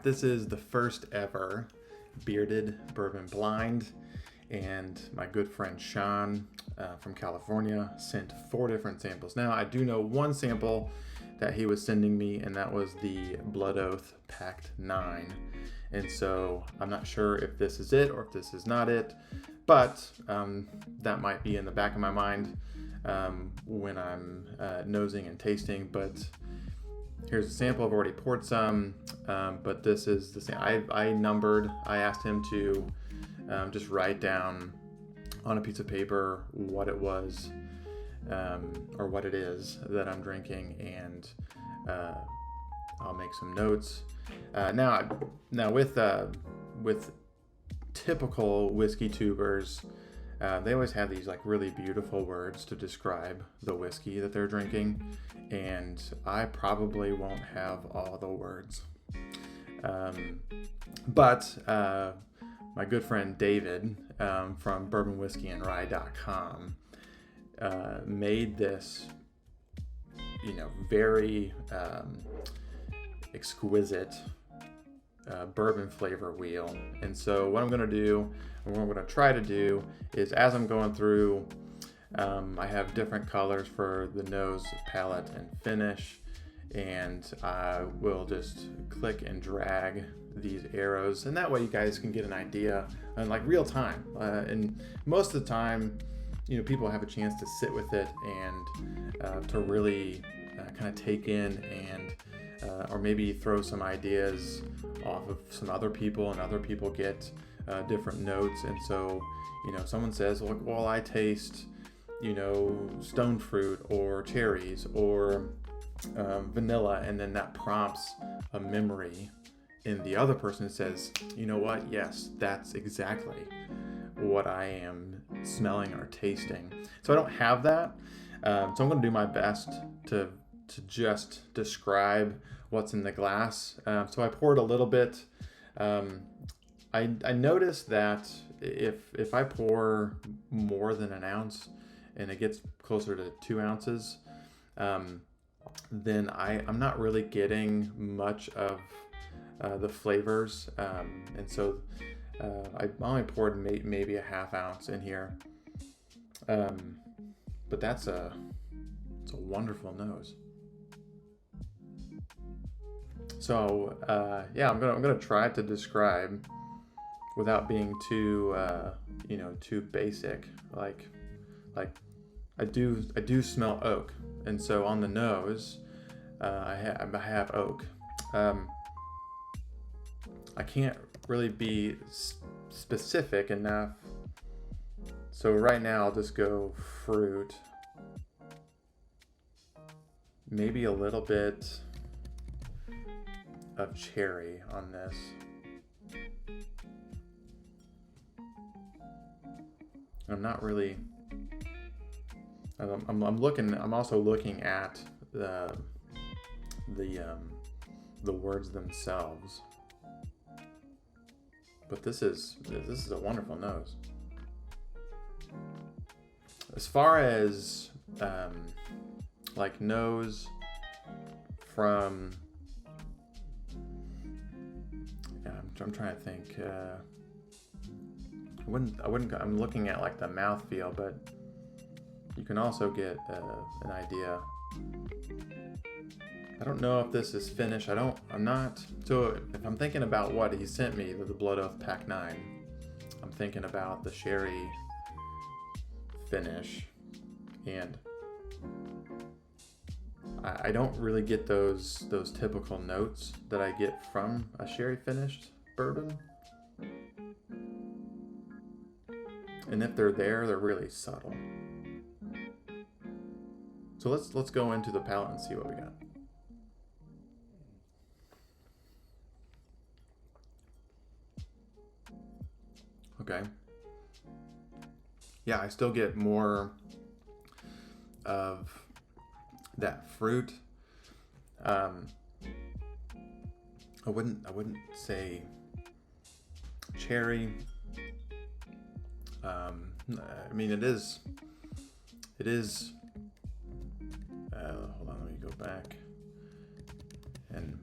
right, this is the first ever Bearded Bourbon Blind, and my good friend Sean from California sent 4 different samples. Now, I do know one sample that he was sending me, and that was the Blood Oath Pact 9. And so I'm not sure if this is it or if this is not it, but that might be in the back of my mind when I'm nosing and tasting. But here's a sample. I've already poured some, but this is the same. I asked him to just write down on a piece of paper what it was or what it is that I'm drinking, and I'll make some notes. Now with typical whiskey tubers, they always have these like really beautiful words to describe the whiskey that they're drinking, and I probably won't have all the words. But my good friend David from bourbonwhiskeyandrye.com made this, very exquisite bourbon flavor wheel. And so what I'm going to do, and what I'm going to try to do, is as I'm going through, I have different colors for the nose, palate, and finish, and I will just click and drag these arrows, and that way you guys can get an idea in like real time. And most of the time, people have a chance to sit with it and to really kind of take in and or maybe throw some ideas off of some other people, and other people get different notes. And so, someone says, well, I taste, stone fruit or cherries or vanilla, and then that prompts a memory in the other person that says, you know what, yes, that's exactly what I am smelling or tasting. So I don't have that. So I'm going to do my best to just describe what's in the glass. So I poured a little bit. I noticed that if I pour more than an ounce and it gets closer to 2 ounces, then I'm not really getting much of the flavors. And so I only poured maybe a half ounce in here. But it's a wonderful nose. So I'm gonna try to describe without being too too basic. Like I do smell oak, and so on the nose I have oak. I can't really be specific enough, so right now I'll just go fruit, maybe a little bit of cherry on this. I'm not really. I'm also looking at the words themselves. But this is a wonderful nose. As far as like nose from, I'm trying to think. I wouldn't. I'm looking at like the mouthfeel, but you can also get an idea. I don't know if this is finished. I'm not. So if I'm thinking about what he sent me, the Blood Oath Pact 9, I'm thinking about the sherry finish, and I don't really get those typical notes that I get from a sherry finished bourbon. And if they're there, they're really subtle. So let's go into the palate and see what we got. Okay. Yeah, I still get more of that fruit. I wouldn't say cherry. I mean, it is. Hold on, let me go back. And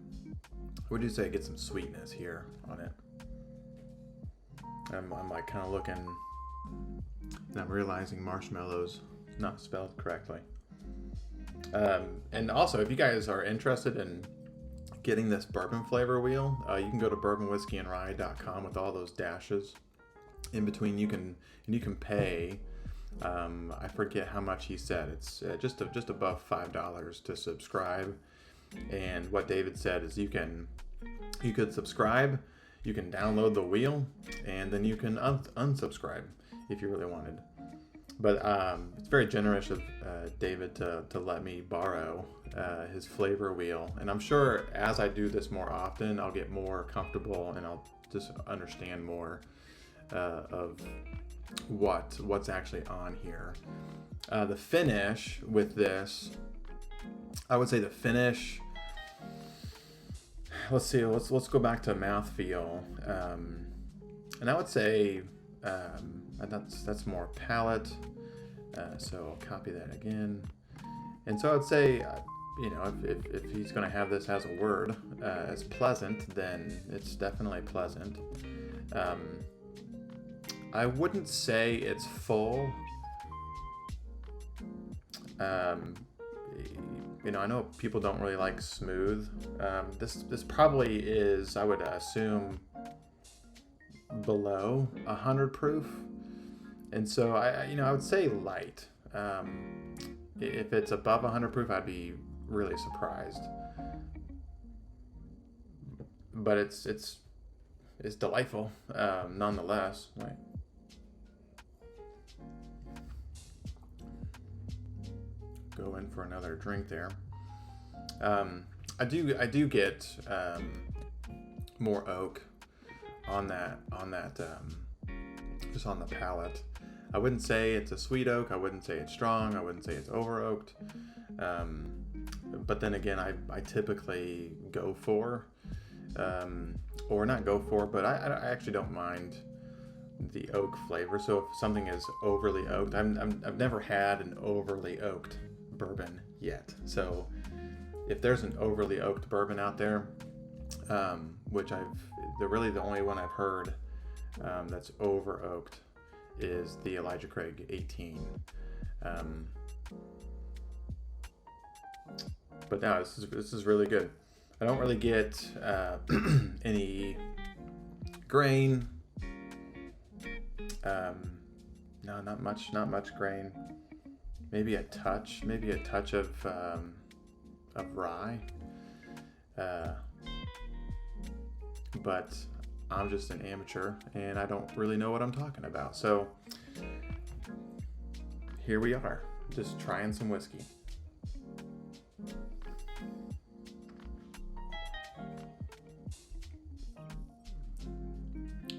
would you say, get some sweetness here on it. I'm like kind of looking, and I'm realizing marshmallows not spelled correctly. And also, if you guys are interested in getting this bourbon flavor wheel, you can go to bourbonwhiskeyandrye.com with all those dashes in between. You can pay. I forget how much he said. It's just above $5 to subscribe. And what David said is you could subscribe, you can download the wheel, and then you can unsubscribe if you really wanted. But it's very generous of David to let me borrow his flavor wheel. And I'm sure as I do this more often, I'll get more comfortable and I'll just understand more of what's actually on here. The finish with this, I would say the finish, let's see, let's go back to mouthfeel. And I would say that's more palate. So I'll copy that again. And so I'd say, if he's going to have this as a word, as pleasant, then it's definitely pleasant. I wouldn't say it's full. I know people don't really like smooth. This probably is, I would assume, below 100 proof. And so I would say light. If it's above 100 proof, I'd be really surprised. But it's delightful, nonetheless. Right. Go in for another drink there. I do get more oak on that just on the palate. I wouldn't say it's a sweet oak. I wouldn't say it's strong. I wouldn't say it's over oaked. But then again, I typically go for, or not go for, but I actually don't mind the oak flavor. So if something is overly oaked, I've never had an overly oaked bourbon yet. So if there's an overly oaked bourbon out there, which really the only one I've heard that's over oaked is the Elijah Craig 18. But no, this is really good. I don't really get any grain. No, not much grain. Maybe a touch of rye. But I'm just an amateur and I don't really know what I'm talking about. So here we are, just trying some whiskey.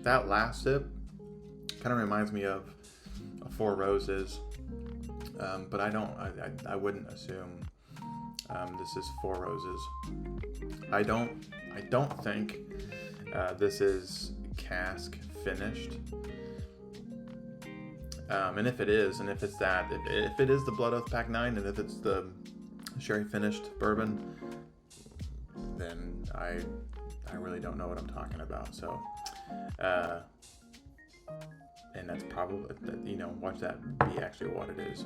That last sip kind of reminds me of a Four Roses, but I wouldn't assume this is Four Roses. I don't think this is cask finished. And if it is, and if it's that, if it is the Blood Oath Pact 9, and if it's the sherry finished bourbon, then I really don't know what I'm talking about. So, and that's probably, watch that be actually what it is.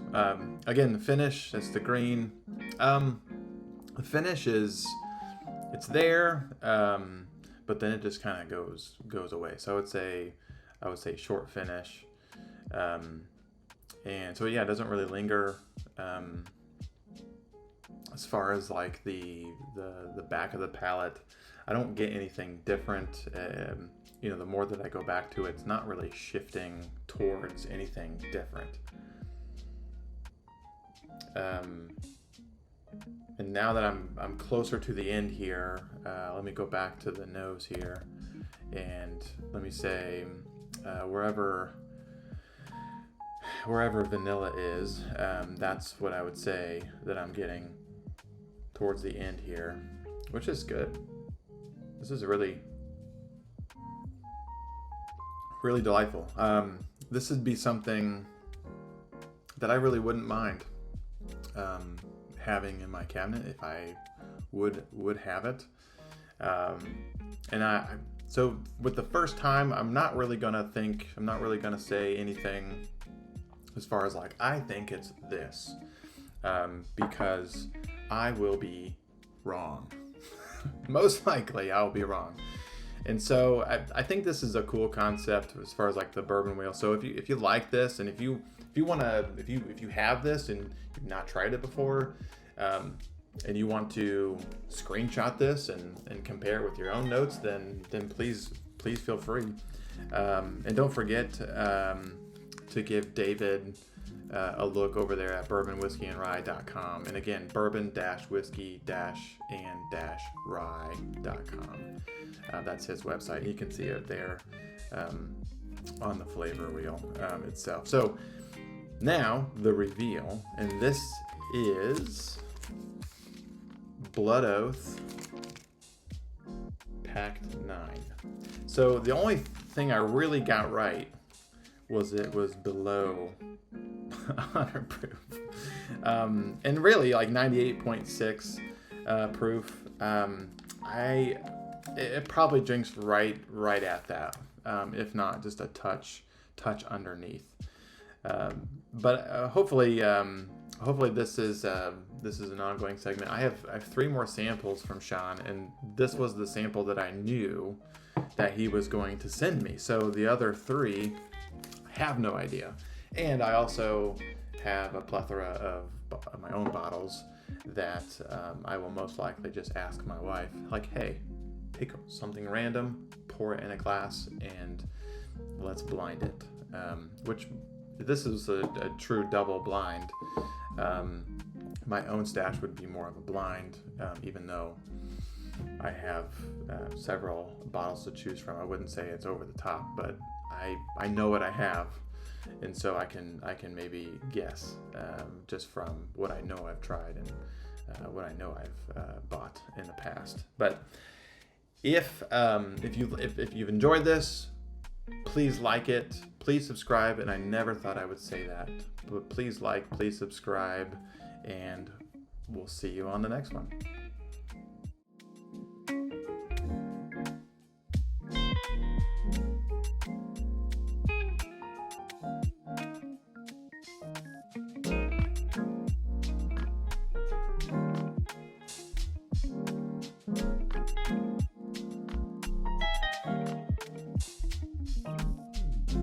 Again, the finish, that's the green. The finish it's there, but then it just kind of goes away. So I would say short finish. And so yeah, it doesn't really linger. As far as like the back of the palate, I don't get anything different. The more that I go back to it, it's not really shifting towards anything different. And now that I'm closer to the end here, let me go back to the nose here, and let me say wherever vanilla is, that's what I would say that I'm getting towards the end here, which is good. This is really delightful. This would be something that I really wouldn't mind having in my cabinet if I would have it. So with the first time, I'm not really gonna say anything as far as like, I think it's this, because I will be wrong. Most likely I'll be wrong. And so I think this is a cool concept as far as like the bourbon wheel. So if you like this, and if you have this and you've not tried it before, and you want to screenshot this and compare it with your own notes, then please feel free. And don't forget to give David a look over there at bourbonwhiskeyandrye.com. And again, bourbon-whiskey-and-rye.com. That's his website. You can see it there on the flavor wheel itself. So now the reveal, and this is Blood Oath Pact 9. So the only thing I really got right was it was below 100 proof, and really like 98.6 proof. It probably drinks right at that, if not just a touch underneath. But hopefully this is an ongoing segment. I have 3 more samples from Sean, and this was the sample that I knew that he was going to send me. So the other 3, I have no idea. And I also have a plethora of my own bottles that I will most likely just ask my wife, like, hey, pick something random, pour it in a glass, and let's blind it. Which this is a true double blind. My own stash would be more of a blind, even though I have several bottles to choose from. I wouldn't say it's over the top, but I know what I have, and so I can maybe guess just from what I know I've tried and what I know I've bought in the past. But if you've enjoyed this, please like it, please subscribe. And I never thought I would say that, but please like, please subscribe, and we'll see you on the next one.